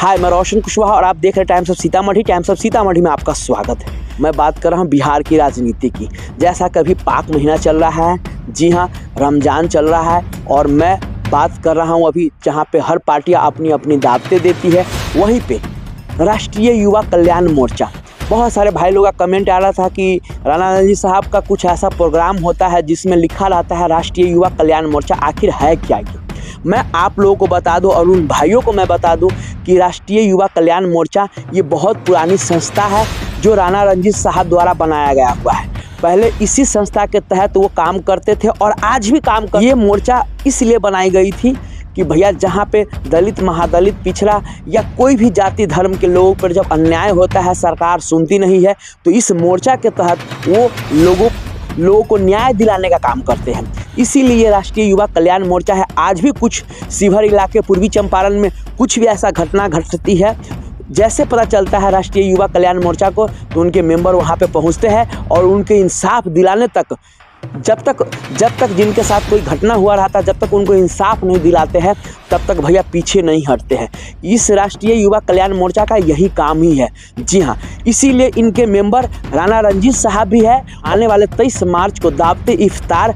हाय, मैं रोशन कुशवाहा और आप देख रहे हैं times of Sitamarhi. Times of Sitamarhi में आपका स्वागत है। मैं बात कर रहा हूं बिहार की राजनीति की। जैसा कभी पाक महीना चल रहा है, जी हां, रमज़ान चल रहा है और मैं बात कर रहा हूं अभी जहां पे हर पार्टियां अपनी अपनी दावतें देती है, वहीं पे राष्ट्रीय युवा कल्याण मोर्चा। बहुत सारे भाई लोगों का कमेंट आ रहा था कि राणा रणजीत साहब का कुछ ऐसा प्रोग्राम होता है जिसमें लिखा रहता है राष्ट्रीय युवा कल्याण मोर्चा। आखिर है क्या ये? मैं आप लोगों को बता दूं और उन भाइयों को मैं बता दूं कि राष्ट्रीय युवा कल्याण मोर्चा ये बहुत पुरानी संस्था है जो राणा रणजीत साहब द्वारा बनाया गया हुआ है। पहले इसी संस्था के तहत वो काम करते थे और आज भी काम कर। ये मोर्चा इसलिए बनाई गई थी कि भैया जहाँ पे दलित, महादलित, पिछड़ा या कोई भी जाति धर्म के लोगों पर जब अन्याय होता है, सरकार सुनती नहीं है, तो इस मोर्चा के तहत वो लोगों को न्याय दिलाने का काम करते हैं। इसीलिए राष्ट्रीय युवा कल्याण मोर्चा है। आज भी कुछ शिवहर इलाके, पूर्वी चंपारण में कुछ भी ऐसा घटना घटती है, जैसे पता चलता है राष्ट्रीय युवा कल्याण मोर्चा को, तो उनके मेंबर वहां पे पहुंचते हैं और उनके इंसाफ दिलाने तक, जब तक जिनके साथ कोई घटना हुआ रहता है, जब तक उनको इंसाफ नहीं दिलाते हैं, तब तक भैया पीछे नहीं हटते हैं। इस राष्ट्रीय युवा कल्याण मोर्चा का यही काम ही है। जी हाँ, इसीलिए इनके मेंबर राणा रणजीत साहब भी है। आने वाले 23 मार्च को दावते इफ्तार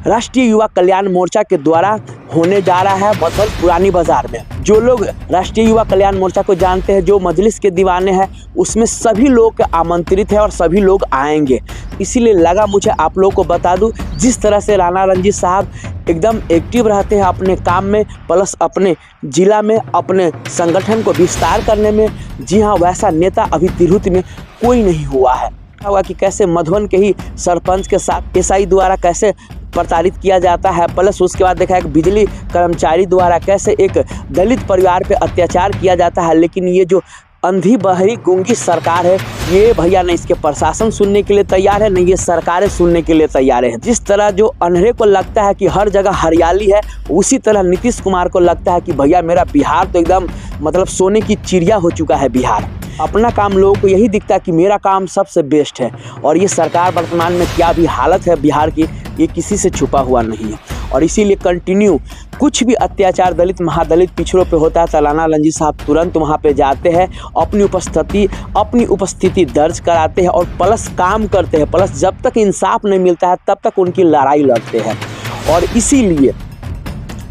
राष्ट्रीय युवा कल्याण मोर्चा के द्वारा होने जा रहा है मधुबन पुरानी बाजार में। जो लोग राष्ट्रीय युवा कल्याण मोर्चा को जानते हैं, जो मजलिस के दीवाने हैं, उसमें सभी लोग आमंत्रित हैं और सभी लोग आएंगे। इसीलिए लगा मुझे आप लोगों को बता दूं, जिस तरह से राणा रणजीत साहब एकदम एक्टिव रहते हैं अपने काम में, प्लस अपने जिला में अपने संगठन को विस्तार करने में। जी हाँ, वैसा नेता अभी तिरहुत में कोई नहीं हुआ है। हुआ कि कैसे मधुबन के ही सरपंच के साथ एसआई द्वारा कैसे प्रताड़ित किया जाता है, प्लस उसके बाद देखा एक बिजली कर्मचारी द्वारा कैसे एक दलित परिवार पे अत्याचार किया जाता है। लेकिन ये जो अंधी बहरी गूंगी सरकार है, ये भैया न इसके प्रशासन सुनने के लिए तैयार है, न ये सरकारें सुनने के लिए तैयार है। जिस तरह जो अंधेरे को लगता है कि हर जगह हरियाली है, उसी तरह नीतीश कुमार को लगता है कि भैया मेरा बिहार तो एकदम मतलब सोने की चिड़िया हो चुका है। बिहार अपना काम, लोगों को यही दिखता है कि मेरा काम सबसे बेस्ट है। और ये सरकार वर्तमान में क्या भी हालत है बिहार की, ये किसी से छुपा हुआ नहीं है। और इसीलिए कंटिन्यू कुछ भी अत्याचार दलित, महादलित, पिछड़ों पे होता है तो राणा रणजीत साहब तुरंत वहाँ पे जाते हैं, अपनी उपस्थिति दर्ज कराते हैं और प्लस काम करते हैं। प्लस जब तक इंसाफ नहीं मिलता है तब तक उनकी लड़ाई लड़ते हैं। और इसीलिए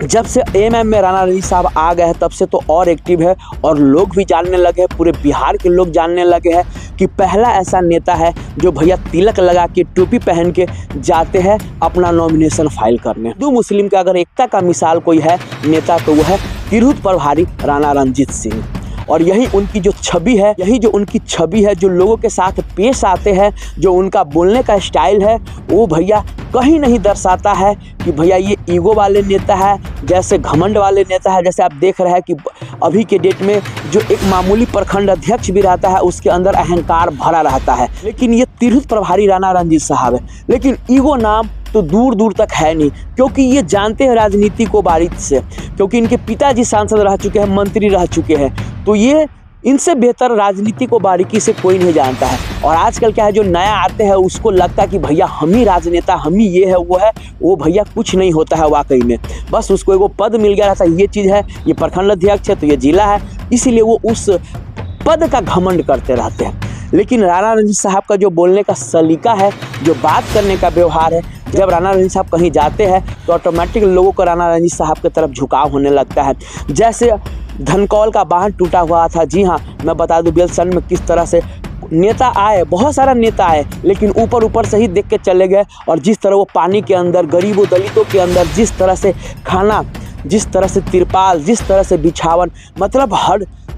जब से एएमएम में राणा रणजीत साहब आ गए हैं, तब से तो और एक्टिव है और लोग भी जानने लगे हैं, पूरे बिहार के लोग जानने लगे हैं कि पहला ऐसा नेता है जो भैया तिलक लगा के, टोपी पहन के जाते हैं अपना नॉमिनेशन फाइल करने। हिंदू मुस्लिम का अगर एकता का मिसाल कोई है नेता, तो वो है तिरहुत प्रभारी राणा रणजीत सिंह। और यही उनकी जो छवि है, जो लोगों के साथ पेश आते हैं, जो उनका बोलने का स्टाइल है, वो भैया कहीं नहीं दर्शाता है कि भैया ये ईगो वाले नेता है, जैसे घमंड वाले नेता है। जैसे आप देख रहे हैं कि अभी के डेट में जो एक मामूली प्रखंड अध्यक्ष भी रहता है, उसके अंदर अहंकार भरा रहता है। लेकिन ये तिरहुत प्रभारी राणा रणजीत साहब है, लेकिन ईगो नाम तो दूर दूर तक है नहीं, क्योंकि ये जानते हैं राजनीति को बारीक से, क्योंकि इनके पिताजी सांसद रह चुके हैं, मंत्री रह चुके हैं। तो ये इनसे बेहतर राजनीति को बारीकी से कोई नहीं जानता है। और आजकल क्या है, जो नया आते हैं उसको लगता है कि भैया हम ही राजनेता, हम ही ये है वो है। वो भैया कुछ नहीं होता है वाकई में। बस उसको एगो पद मिल गया रहता है, ये चीज़ है, ये प्रखंड अध्यक्ष है, तो ये जिला है, इसीलिए वो उस पद का घमंड करते रहते हैं। लेकिन राणा रणजीत साहब का जो बोलने का सलीका है, जो बात करने का व्यवहार है, जब राणा रणजीत साहब कहीं जाते हैं तो ऑटोमेटिक लोगों को राणा रणजीत साहब की तरफ झुकाव होने लगता है। जैसे धनकौल का बांध टूटा हुआ था, जी हाँ, मैं बता दूं बेलसन में किस तरह से नेता आए, बहुत सारा नेता आए, लेकिन ऊपर से ही देख के चले गए। और जिस तरह वो पानी के अंदर, गरीबों दलितों के अंदर जिस तरह से खाना, जिस तरह से तिरपाल, जिस तरह से बिछावन, मतलब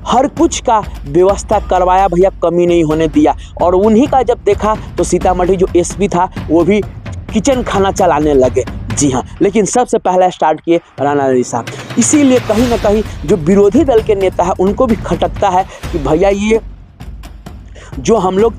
हर कुछ का व्यवस्था करवाया भैया, कमी नहीं होने दिया। और उन्हीं का जब देखा तो सीतामढ़ी जो एसपी था वो भी किचन खाना चलाने लगे। जी हाँ, लेकिन सबसे पहला स्टार्ट किए राणा रणजीत साहब। इसीलिए कहीं ना कहीं जो विरोधी दल के नेता है उनको भी खटकता है कि भैया ये जो हम लोग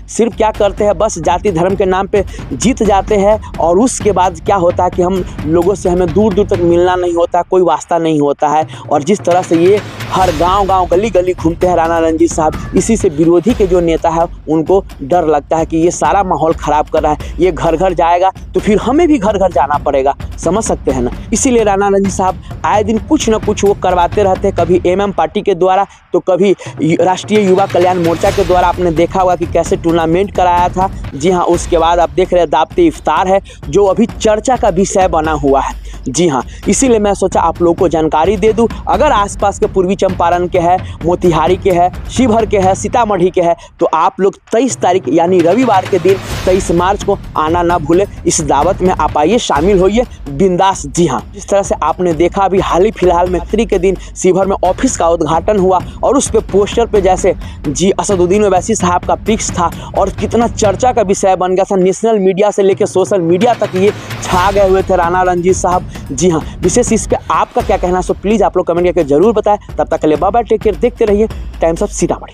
सिर्फ क्या करते हैं, बस जाति धर्म के नाम पे जीत जाते हैं और उसके बाद क्या होता है कि हम लोगों से हमें दूर दूर तक मिलना नहीं होता, कोई वास्ता नहीं होता है। और जिस तरह से ये हर गांव-गांव, गली-गली घूमते हैं राणा रणजीत साहब। इसी से विरोधी के जो नेता है उनको डर लगता है कि ये सारा माहौल खराब कर रहा है, ये घर-घर जाएगा तो फिर हमें भी घर-घर जाना पड़ेगा, समझ सकते हैं ना। इसीलिए राणा रणजीत साहब आए दिन कुछ न कुछ वो करवाते रहते हैं, कभी एमएम पार्टी के द्वारा तो कभी राष्ट्रीय युवा कल्याण मोर्चा के द्वारा। आपने देखा होगा कि कैसे टूर्नामेंट कराया था। जी हाँ, उसके बाद आप देख रहे हैं दावते इफ्तार है जो अभी चर्चा का विषय बना हुआ है। जी हाँ, इसीलिए मैं सोचा आप लोगों को जानकारी दे दूं। अगर आसपास के पूर्वी चंपारण के है, मोतिहारी के है, शिवहर के है, सीतामढ़ी के है तो आप लोग 23 तारीख यानी रविवार के दिन 23 मार्च को आना ना भूले। इस दावत में आप आइए, शामिल होइए बिंदास। जी हाँ, जिस तरह से आपने देखा अभी हाल ही फिलहाल में के दिन शिवहर में ऑफिस का उद्घाटन हुआ और उस पे पोस्टर पे जैसे जी असदुद्दीन ओवैसी साहब का पिक्स था और कितना चर्चा का विषय बन गया था। नेशनल मीडिया से लेकर सोशल मीडिया तक ये छा गए हुए थे राणा रणजीत साहब। जी हाँ, विशेष इस पे आपका क्या कहना है सो प्लीज़ आप लोग कमेंट करके जरूर बताएं। तब तक के लिए बाय बाय, टेक केयर, देखते रहिए टाइम्स ऑफ सीतामढ़ी।